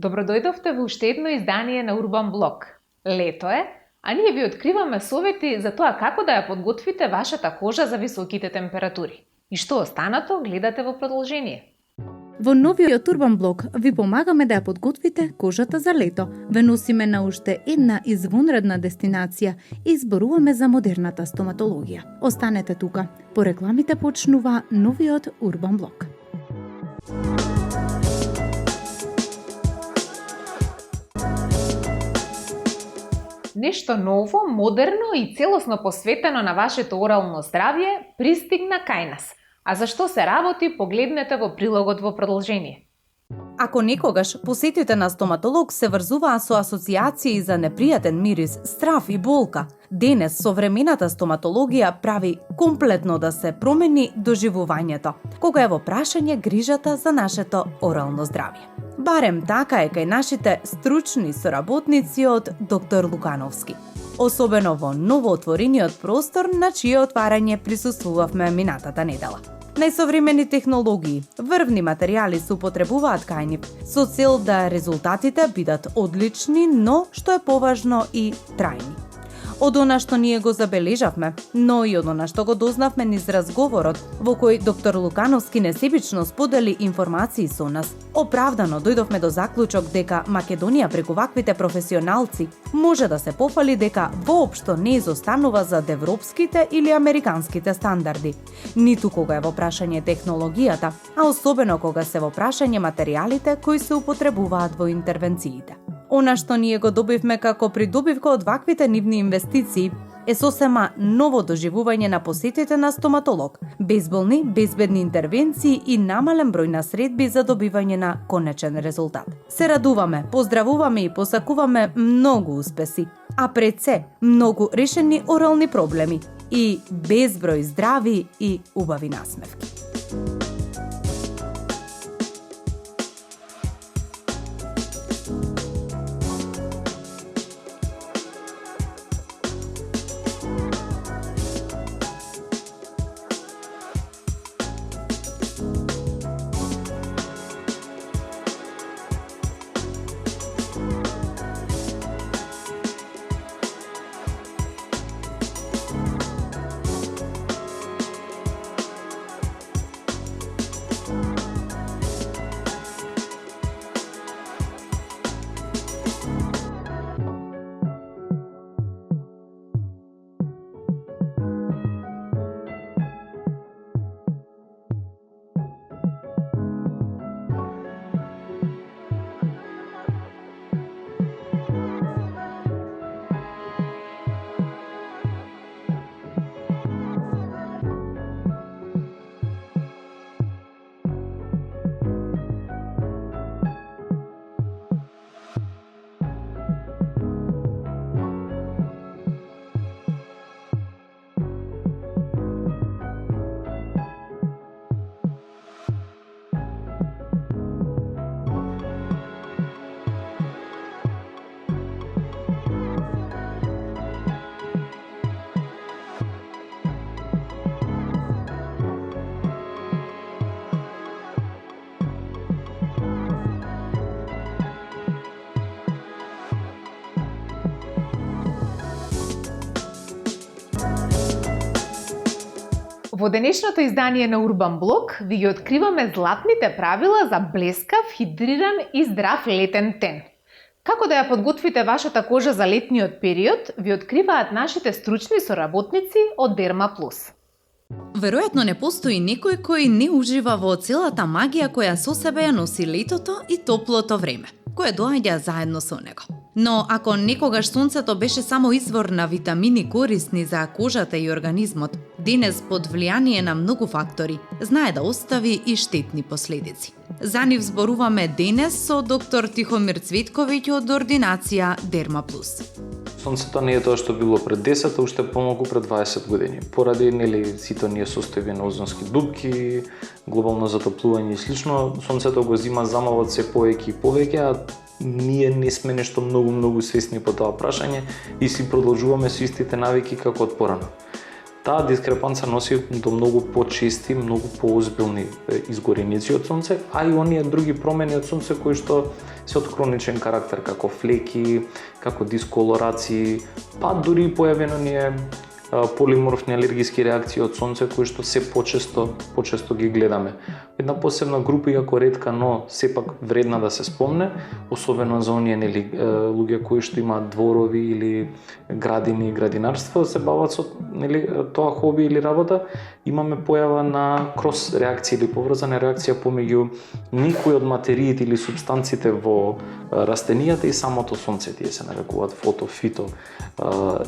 Добродојдовте во уште едно издание на Урбан Блог. Лето е, а ние ви откриваме совети за тоа како да ја подготвите вашата кожа за високите температури. И што останато гледате во продолжение. Во новиот Урбан Блог ви помагаме да ја подготвите кожата за лето. Ве носиме на уште една извонредна дестинација и зборуваме за модерната стоматологија. Останете тука. По рекламите почнува новиот Урбан Блог. Нешто ново, модерно и целосно посветено на вашето орално здравје пристигна кај нас. А за што се работи, погледнете во прилогот во продолжение. Ако некогаш посетите на стоматолог се врзуваа со асоциации за непријатен мирис, страв и болка, денес современата стоматологија прави комплетно да се промени доживувањето, кога е во прашање грижата за нашето орално здравје. Барем така е кај нашите стручни соработници од доктор Лукановски. Особено во новоотворениот простор на чие отварање присуствувавме минатата недела. Најсовремени технологии, врвни материјали се употребуваат кај нив, со цел да резултатите бидат одлични, но што е поважно и трајни. Од она што ние го забележавме, но и од она што го дознавме низ разговорот, во кој доктор Лукановски несебично сподели информации со нас, оправдано дојдовме до заклучок дека Македонија преку ваквите професионалци може да се пофали дека воопшто не изостанува зад европските или американските стандарди, ниту кога е во прашање технологијата, а особено кога се во прашање материјалите кои се употребуваат во интервенциите. Она што ние го добивме како придобивка од ваквите нивни инвестиции е сосема ново доживување на посетите на стоматолог, безболни, безбедни интервенции и намален број на средби за добивање на конечен резултат. Се радуваме, поздравуваме и посакуваме многу успеси, а пред се многу решени орални проблеми и безброј здрави и убави насмевки. Во денешното издание на Урбан Блог ви ги откриваме златните правила за блескав, хидриран и здрав летен тен. Како да ја подготвите вашата кожа за летниот период, ви откриваат нашите стручни соработници од Derma Plus. Веројатно не постои некој кој не ужива во целата магија која со себе ја носи летото и топлото време, кое доаѓа заедно со него. Но ако некогаш сонцето беше само извор на витамини корисни за кожата и организмот, денес под влијание на многу фактори знае да остави и штетни последици. За нив зборуваме денес со доктор Тихомир Цветковиќ од ординација Derma Plus. Сонцето не е тоа што било пред 10, а уште помалку пред 20 години. Поради сите оние состојби на озонски дупки, глобално затоплување и слично, сонцето го зима замавот се повеќе и повеќе, а ние не сме нешто многу свесни по тоа прашање и си продолжуваме со истите навики како од порано. Таа дискрепанца носи до многу почести, многу поозбилни изгореници од сонце, а и оние други промени од сонце кои што се од хроничен карактер, како флеки, како дисколорации, па дури и појавено ние полиморфни алергиски реакции од сонце кои што се почесто ги гледаме. Една посебна група, иако ретка, но сепак вредна да се спомне, особено за оние луѓе кои што имаат дворови или градини и градинарство, се бават со тоа хоби или работа, имаме појава на крос реакција или поврзана реакција помеѓу некои од материите или супстанците во растенијата и самото сонце. Тие се нарекуваат фото-фито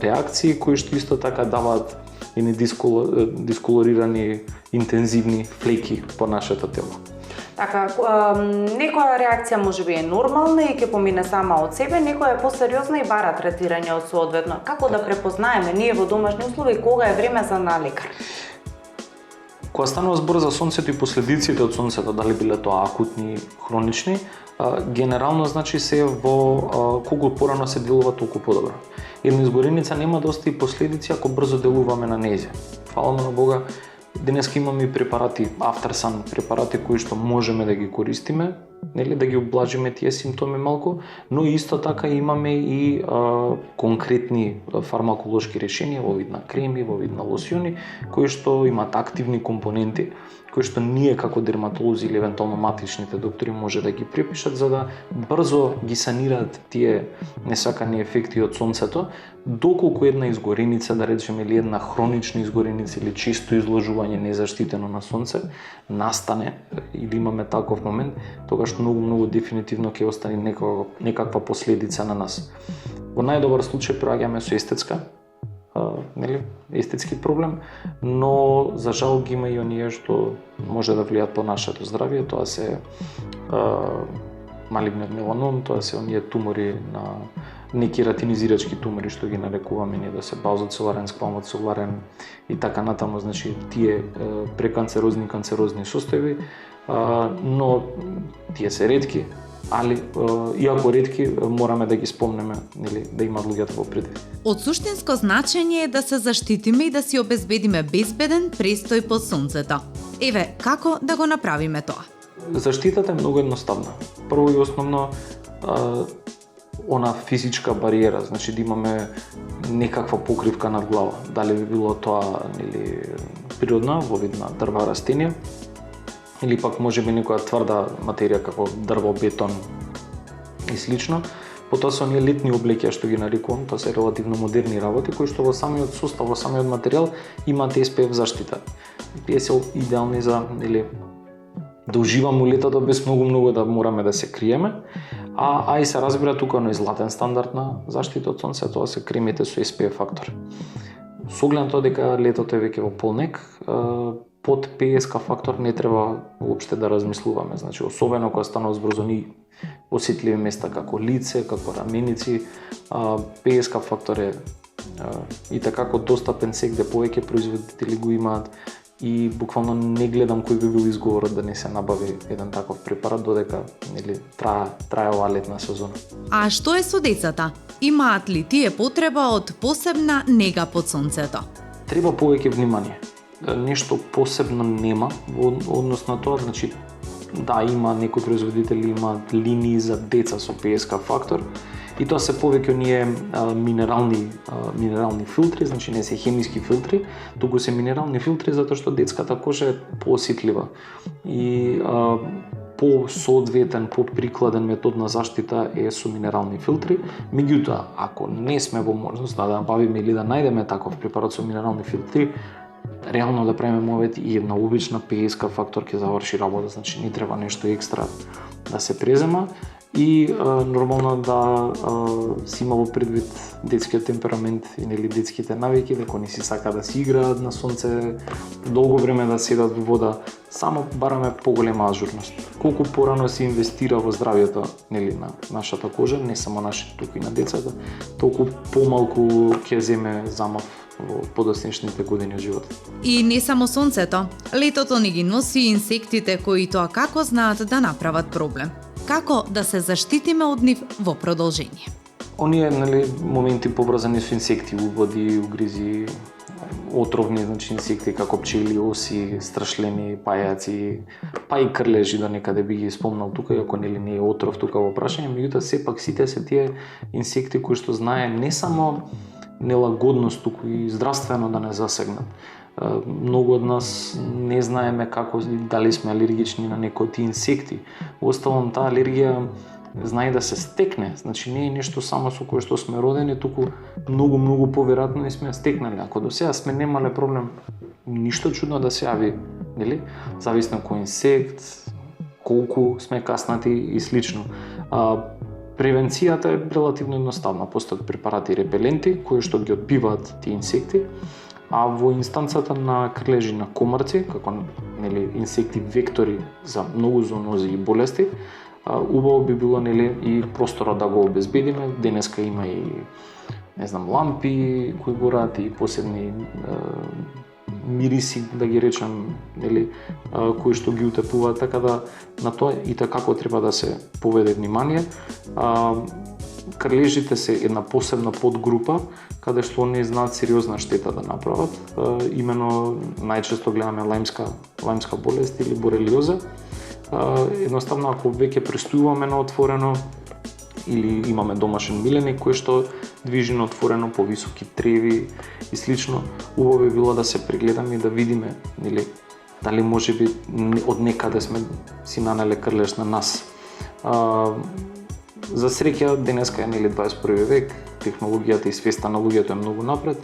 реакции кои што исто така даваат и дисколорирани интензивни флеки по нашето тело. Така, некоја реакција можеби е нормална и ќе помине сама од себе, некоја е посериозна и бара третирање од соодветно. Како да препознаеме ние во домашни услови кога е време за на лекар? Кога станува збор за сонцето и последиците од сонцето, дали биле тоа акутни, хронични, генерално значи се во колку порано се делува толку подобро. Една изгореница нема да остави последици ако брзо делуваме на нејзе. Фала на Бога, денеска имаме и препарати, Aftersun препарати кои што можеме да ги користиме, нели, да ги облажиме тие симптоми малку, но исто така имаме и конкретни фармаколошки решенија во вид на креми, во вид на лосиони, кои што имаат активни компоненти, кои што ние како дерматолози или евентуално матричните доктори може да ги препишат за да брзо ги санираат тие несакани ефекти од сонцето, доколку една изгореница, да речеме, или една хронична изгореница или чисто изложување незаштитено на сонце настане или имаме таков момент, тогаш многу дефинитивно ќе остане некаква последица на нас. Во најдобар случај проаѓаме со естетски проблем, но за жал ги има и оние што може да влијат по нашето здравје, тоа се малигнен меланом, тоа се оние тумори на неки ратинизирачки тумори што ги нарекуваме ние да се базоцеларен, сквамоцеларен и така натаму, значи тие преканцерозни, канцерозни состојби, но тие се ретки, али иако ретки мораме да ги спомнеме, нели, да имаат луѓето во предвид. Од суштинско значење е да се заштитиме и да си обезбедиме безбеден престој под сонцето. Еве, како да го направиме тоа? Заштитата е многу едноставна. Прво и основно она физичка бариера, значи да имаме некаква покривка над глава. Дали би било тоа, нели, природна во вид на дрва, растенија, или пак можеби некоја тврда материја како дрво, бетон и слично. Потоа се оние летни облеки што ги нарекувам, тоа се релативно модерни работи кои што во самиот состав, во самиот материјал имаат SPF заштита. Тие се идеални за, нели, да уживаме летото без многу да мораме да се криеме, а и се разбира тука на златен стандард на заштита од сонце, тоа се кремите со SPF фактор. Со оглед на тоа дека летото е веќе во полнек, под PSK фактор не треба уопште да размислуваме, значи особено кога станува збор за оние осетливи места како лице, како раменици, PSK фактор е и така достапен сегде, повеќе производители го имаат и буквално не гледам кој би бил изговорот да не се набави еден таков препарат додека, нели, трае оваа летна сезона. А што е со децата? Имаат ли тие потреба од посебна нега под сонцето? Треба повеќе внимание. Нешто посебно нема во однос на тоа, значи да, има некои производители имаат линии за деца со PSK фактор и тоа се повеќе оние минерални филтри, значи не се хемиски филтри, туку се минерални филтри затоа што детската кожа е поосетлива и по-соодветен, по-прикладен метод на заштита е со минерални филтри. Меѓутоа, ако не сме во можност да набавиме или да најдеме таков препарат со минерални филтри, реално да правиме мовет и една обична PSK фактор ќе заврши работа, значи не треба нешто екстра да се презема и нормално да си има во предвид детскиот темперамент или детските навики, дека не си сака да си играат на сонце, долго време да седат во вода, само бараме поголема ажурност. Колку порано се инвестира во здравјето, нели, на нашата кожа, не само нашите, туку и на децата, толку помалку ќе земе замав во подоцнешните години од животот. И не само сонцето, летото ни ги носи и инсектите кои тоа како знаат да направат проблем. Како да се заштитиме од нив во продолжение? Оние, нели, моменти поврзани со инсекти, убоди, угризи, отровни, значи инсекти како пчели, оси, страшлени, пајаци, па и крлежи до некаде би ги спомнал тука, иако нели не е отров тука во прашање, меѓутоа сепак сите се тие инсекти кои што знае не само нелагодност, туку и здравствено да не засегнат. Многу од нас не знаеме како, дали сме алергични на некои од тие инсекти. Оставам таа алергија знае да се стекне, значи не е нешто само со кое што сме родени, туку многу поверојатно и сме стекнали. Ако до сега сме немале проблем, ништо чудно да се јави, нели? Зависно кој инсект, колку сме каснати и слично. Превенцијата е релативно едноставна. Постојат препарати репеленти кои што ги одбиваат тие инсекти, а во инстанцата на крлежи на комарци, како нели инсекти вектори за многу зоонози и болести, убаво би било нели и простора да го обезбедиме. Денеска има и лампи кои гораат и посебни мириси, да ги речем, нели, кои што ги утепуваат, така да на тоа и како треба да се поведе внимание. Крлежите се една посебна подгрупа каде што не знаат сериозна штета да направат. Имено најчесто гледаме лајмска болест или борелиоза. Едноставно, ако веќе престојуваме на отворено или имаме домашен миленик кој што движи на отворено по високи треви и слично, убаво би било да се прегледаме и да видиме, нели, дали можеби од некаде сме си нанеле крлеж на нас. За среќа, денеска е нели 21 век, технологијата и свеста на луѓето е многу напред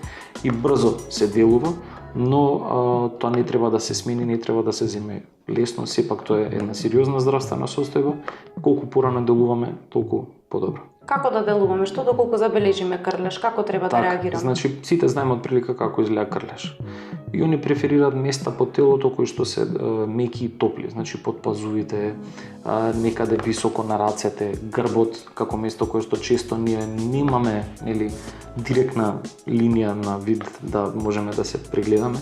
и брзо се делува, но тоа не треба да се смени, не треба да се земе лесно, сепак тоа е една сериозна здравствена состојба. Колку порано делуваме, толку подобро. Како да делуваме? Што доколку забележиме крлеж? Како треба да реагираме? Значи, сите знаеме отприлика како изгледа крлеж. И они преферираат места по телото кои што се меки и топли, значи под пазувите, некаде високо на рацете, грбот како место кое што често ние немаме, нели, директна линија на вид да можеме да се прегледаме.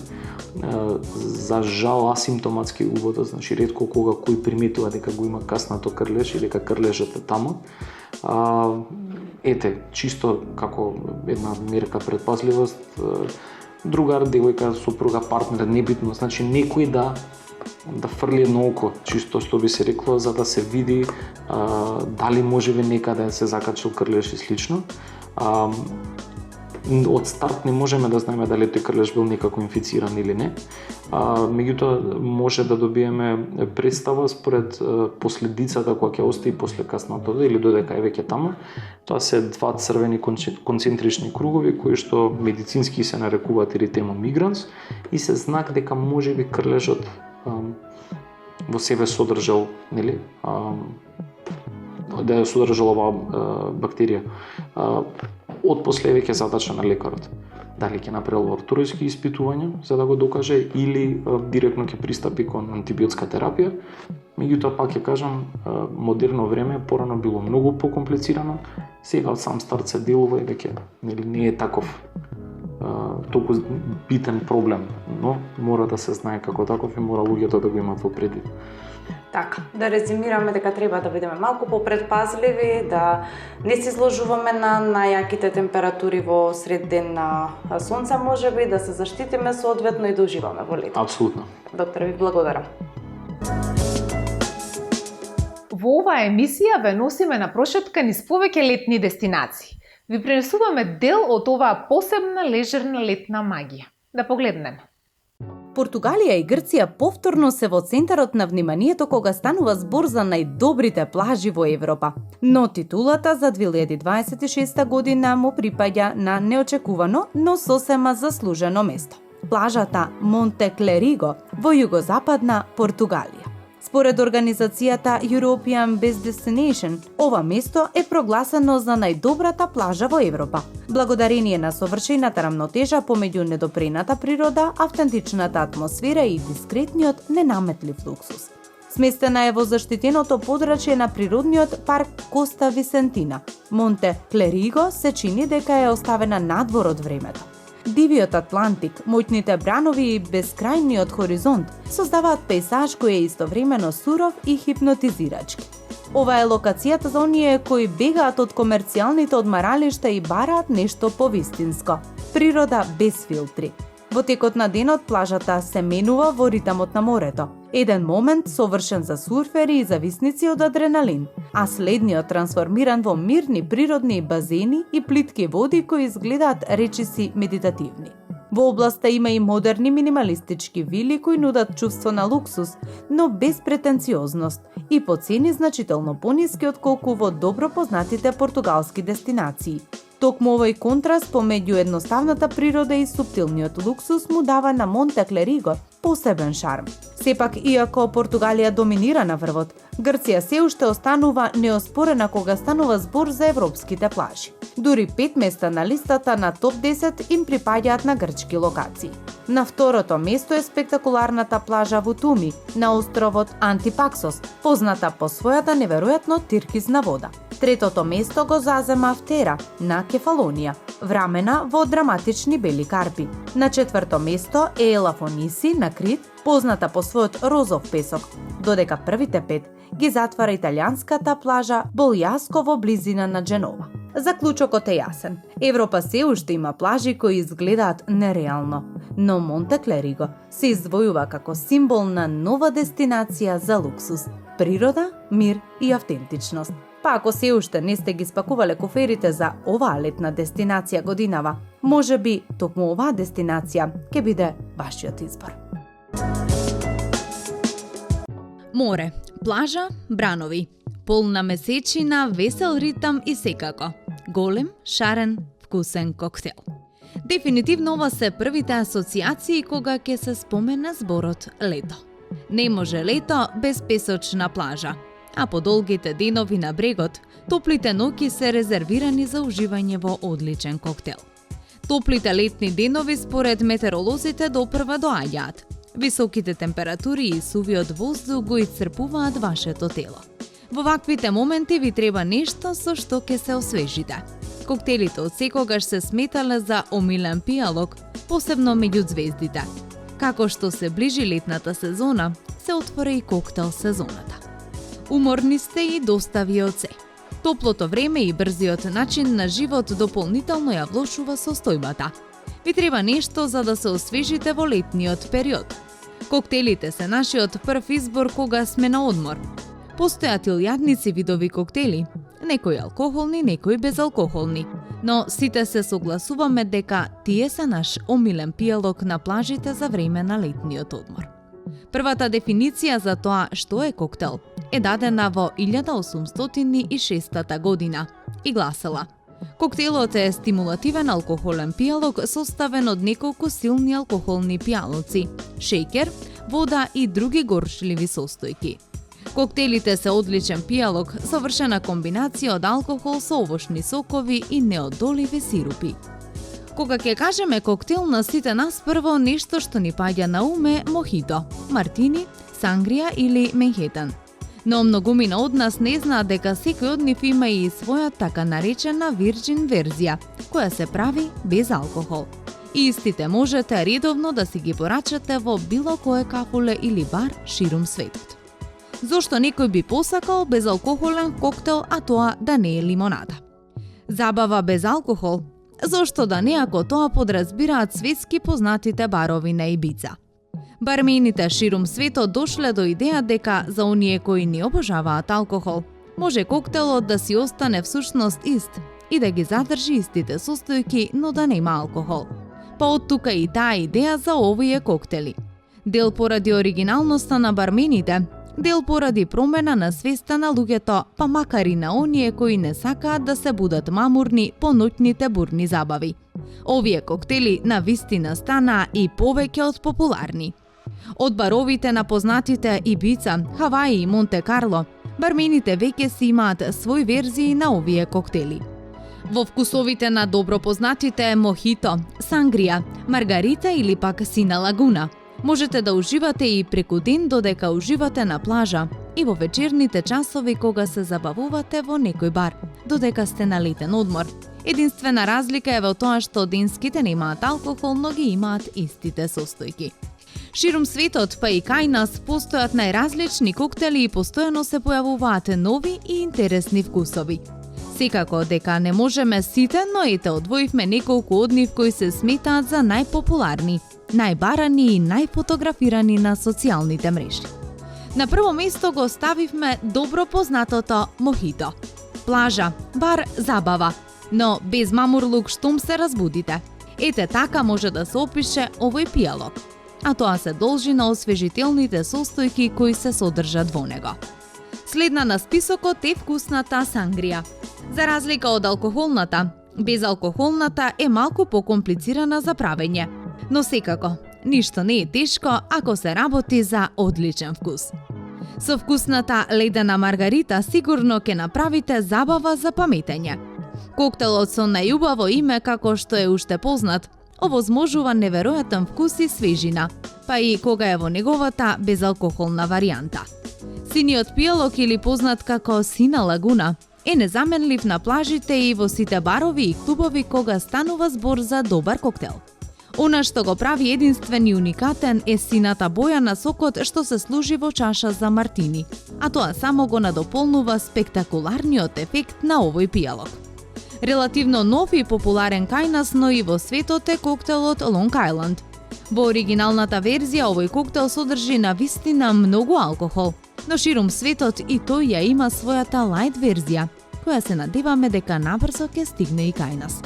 За жал асимптоматски уводот, значи ретко кога кој приметува дека го има каснато крлеж или дека крлежот е таму. Чисто како една мерка предпазливост, другар, девојка, сопруга, партнер, небитно, значи некој да фрли едно око, чисто што би се рекло, за да се види дали можеби некаде се закачил крлеж и слично. Од старт не можеме да знаеме дали тој крлеж бил некако инфициран или не. Меѓутоа може да добиеме представа според последицата која ќе остаи после каснато или додека е веќе таму. Тоа се два црвени концентрични кругови кои што медицински се нарекуваат еритема мигранс и се знак дека можеби крлежот во себе содржал, нели, да ја содржала оваа бактерија. Од после веќе задача на лекарот. Дали ќе направи лабораториски испитувања за да го докаже или директно ќе пристапи кон антибиотска терапија. Меѓутоа пак ќе кажам, модерно време порано било многу покомплицирано. Сега од сам старт се делува и веќе не е таков толку битен проблем, но мора да се знае како таков и мора луѓето да го имаат во предвид. Така, да резимираме дека треба да бидеме малку попредпазливи, да не се изложуваме на најаките температури во сред ден на сонце можеби, да се заштитиме соодветно и да уживаме во лето. Апсолутно. Доктор, ви благодарам. Во оваа емисија ве носиме на прошетка низ повеќе летни дестинации. Ви пренесуваме дел од оваа посебна лежерна летна магија. Да погледнеме. Португалија и Грција повторно се во центарот на вниманието кога станува збор за најдобрите плажи во Европа. Но титулата за 2026 година му припаѓа на неочекувано, но сосема заслужено место. Плажата Монте Клериго во југозападна Португалија. Според организацијата European Best Destination, ова место е прогласено за најдобрата плажа во Европа, благодарение на совршената рамнотежа помеѓу недопрената природа, автентичната атмосфера и дискретниот ненаметлив луксус. Сместена е во заштитеното подрачје на природниот парк Коста Висентина. Монте Клериго се чини дека е оставена надвор од времето. Дивиот Атлантик, моќните бранови и бескрајниот хоризонт создаваат пейзаж кој е истовремено суров и хипнотизирачки. Ова е локацијата за оние кои бегаат од комерцијалните одмаралишта и бараат нешто повистинско. Природа без филтри. Во текот на денот плажата се менува во ритамот на морето. Еден момент совршен за сурфери и зависници од адреналин, а следниот трансформиран во мирни природни базени и плитки води кои изгледаат речиси медитативни. Во областа има и модерни минималистички вили кои нудат чувство на луксус, но без претенциозност и по цени значително пониски отколку во добро познатите португалски дестинации. Токму овој контраст помеѓу едноставната природа и суптилниот луксус му дава на Монтеклериго посебен шарм. Сепак, иако Португалија доминира на врвот, Грција се уште останува неоспорена кога станува збор за европските плажи. Дури 5 места на листата на топ 10 им припаѓаат на грчки локации. На второто место е спектакуларната плажа во Туми, на островот Антипаксос, позната по својата неверојатно тиркизна вода. Третото место го зазема Фтера, на Кефалонија, врамена во драматични бели карпи. На четврто место е Елафониси, на Крит, позната по својот розов песок, додека првите 5 ги затвара италијанската плажа Болјаско во близина на Дженова. Заклучокот е јасен. Европа се уште има плажи кои изгледаат нереално, но Монтеклериго се издвојува како символ на нова дестинација за луксус, природа, мир и автентичност. Па ако се уште не сте ги спакувале коферите за оваа летна дестинација годинава, може би токму оваа дестинација ќе биде вашиот избор. Море, плажа, бранови, полна месечина, весел ритам и секако голем, шарен, вкусен коктел. Дефинитивно ова се првите асоциации кога ќе се спомене зборот лето. Не може лето без песочна плажа, а по долгите денови на брегот, топлите ноќи се резервирани за уживање во одличен коктел. Топлите летни денови според метеоролозите допрва доаѓаат. Високите температури и сувиот воздух го исцрпуваат вашето тело. Во ваквите моменти ви треба нешто со што ќе се освежите. Коктелите од секогаш се сметале за омилен пијалок, посебно меѓу звездите. Како што се ближи летната сезона, се отвора и коктел сезоната. Уморни сте и доста ви од се. Топлото време и брзиот начин на живот дополнително ја влошува состојбата. Ви треба нешто за да се освежите во летниот период. Коктелите се нашиот прв избор кога сме на одмор. Постојат илјадници видови коктели, некои алкохолни, некои безалкохолни, но сите се согласуваме дека тие се наш омилен пијалок на плажите за време на летниот одмор. Првата дефиниција за тоа што е коктел е дадена во 1806 година и гласела: коктелот е стимулативен алкохолен пијалок составен од неколку силни алкохолни пијалоци, шеќер, вода и други горчливи состојки. Коктелите се одличен пијалок, совршена комбинација од алкохол со овошни сокови и неодоливи сирупи. Кога ќе кажеме коктел на сите нас, прво нешто што ни паѓа на ум е мохито, мартини, сангрија или менхетен. Но многумина од нас не знаат дека секој од нив има и своја така наречена вирџин верзија, која се прави без алкохол. И истите можете редовно да си ги порачате во било кое кафуле или бар ширум светот. Зошто некој би посакал безалкохолен коктел, а тоа да не е лимонада? Забава без алкохол? Зошто да не, ако тоа подразбираат светски познатите барови на Ибица? Бармените ширум светот дошле до идеја дека за оние кои не обожаваат алкохол, може коктелот да си остане всушност ист и да ги задржи истите состојки, но да нема алкохол. Па од тука и таа идеја за овие коктели. Дел поради оригиналноста на бармените, дел поради промена на свеста на луѓето, па макар и на оние кои не сакаат да се будат мамурни по ноќните бурни забави. Овие коктели на вистина станаа и повеќе од популарни. Од баровите на познатите Ибица, Хаваи и Монте Карло, бармените веќе си имаат свој верзии на овие коктели. Во вкусовите на добро познатите мохито, сангрија, маргарита или пак сина лагуна, можете да уживате и преку ден додека уживате на плажа и во вечерните часови кога се забавувате во некој бар, додека сте на летен одмор. Единствена разлика е во тоа што денските немаат алкохол, но ги имаат истите состојки. Ширум светот, па и кај нас, постојат најразлични коктели и постојано се појавуваат нови и интересни вкусови. Секако дека не можеме сите, но ете одвоивме неколку од нив кои се сметаат за најпопуларни. најбарани и најфотографирани на социјалните мрежи. На прво место го ставивме добро познатото мохито. Плажа, бар, забава, но без мамурлук штом се разбудите. Ете така може да се опише овој пијалок, а тоа се должи на освежителните состојки кои се содржат во него. Следна на списокот е вкусната сангрија. За разлика од алкохолната, безалкохолната е малку покомплицирана за правење, но секако, ништо не е тешко ако се работи за одличен вкус. Со вкусната ледена маргарита сигурно ќе направите забава за паметење. Коктелот со најубаво име како што е уште познат, овозможува неверојатен вкус и свежина, па и кога е во неговата безалкохолна варијанта. Синиот пијалок или познат како сина лагуна е незаменлив на плажите и во сите барови и клубови кога станува збор за добар коктел. Она што го прави единствен и уникатен е сината боја на сокот што се служи во чаша за мартини, а тоа само го надополнува спектакуларниот ефект на овој пијалок. Релативно нов и популарен кај нас, но и во светот е коктелот Long Island. Во оригиналната верзија овој коктел содржи навистина многу алкохол, но ширум светот и тој ја има својата лајт верзија, која се надеваме дека набрзо ќе стигне и кај нас.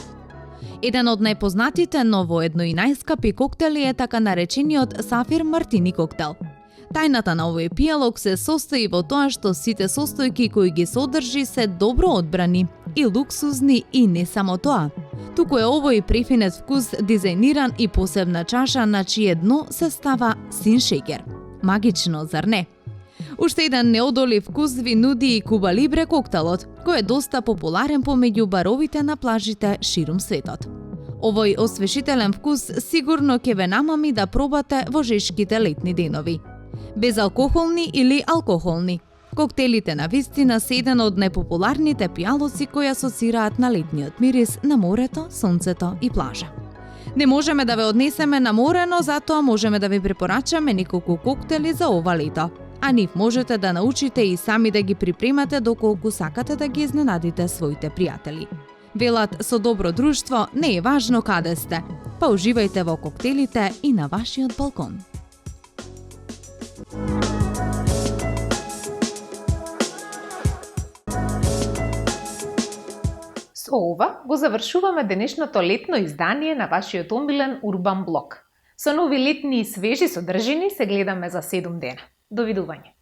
Еден од најпознатите, но воедно и најскапи коктели е така наречениот Сафир Мартини коктел. Тајната на овој пијалок се состои во тоа што сите состојки кои ги содржи се добро одбрани и луксузни, и не само тоа. Туку е овој префинет вкус дизајниран и посебна чаша на чие дно се става син шеќер. Магично, зар не? Уште еден неодолив вкус ви нуди и Куба Либре коктелот, кој е доста популарен помеѓу баровите на плажите ширум светот. Овој освежителен вкус сигурно ќе ве намами да пробате во жешките летни денови. Безалкохолни или алкохолни, коктелите на вистина се еден од најпопуларните пијалоци кои асоцираат на летниот мирис на морето, сонцето и плажа. Не можеме да ве однесеме на море, но затоа можеме да ви препорачаме неколку коктели за ова лето. А нив можете да научите и сами да ги припремате доколку сакате да ги изненадите своите пријатели. Велат, со добро друштво не е важно каде сте, па уживајте во коктелите и на вашиот балкон. Со ова го завршуваме денешното летно издание на вашиот омилен Урбан блог. Со нови летни и свежи содржини се гледаме за 7 дена. Довидување.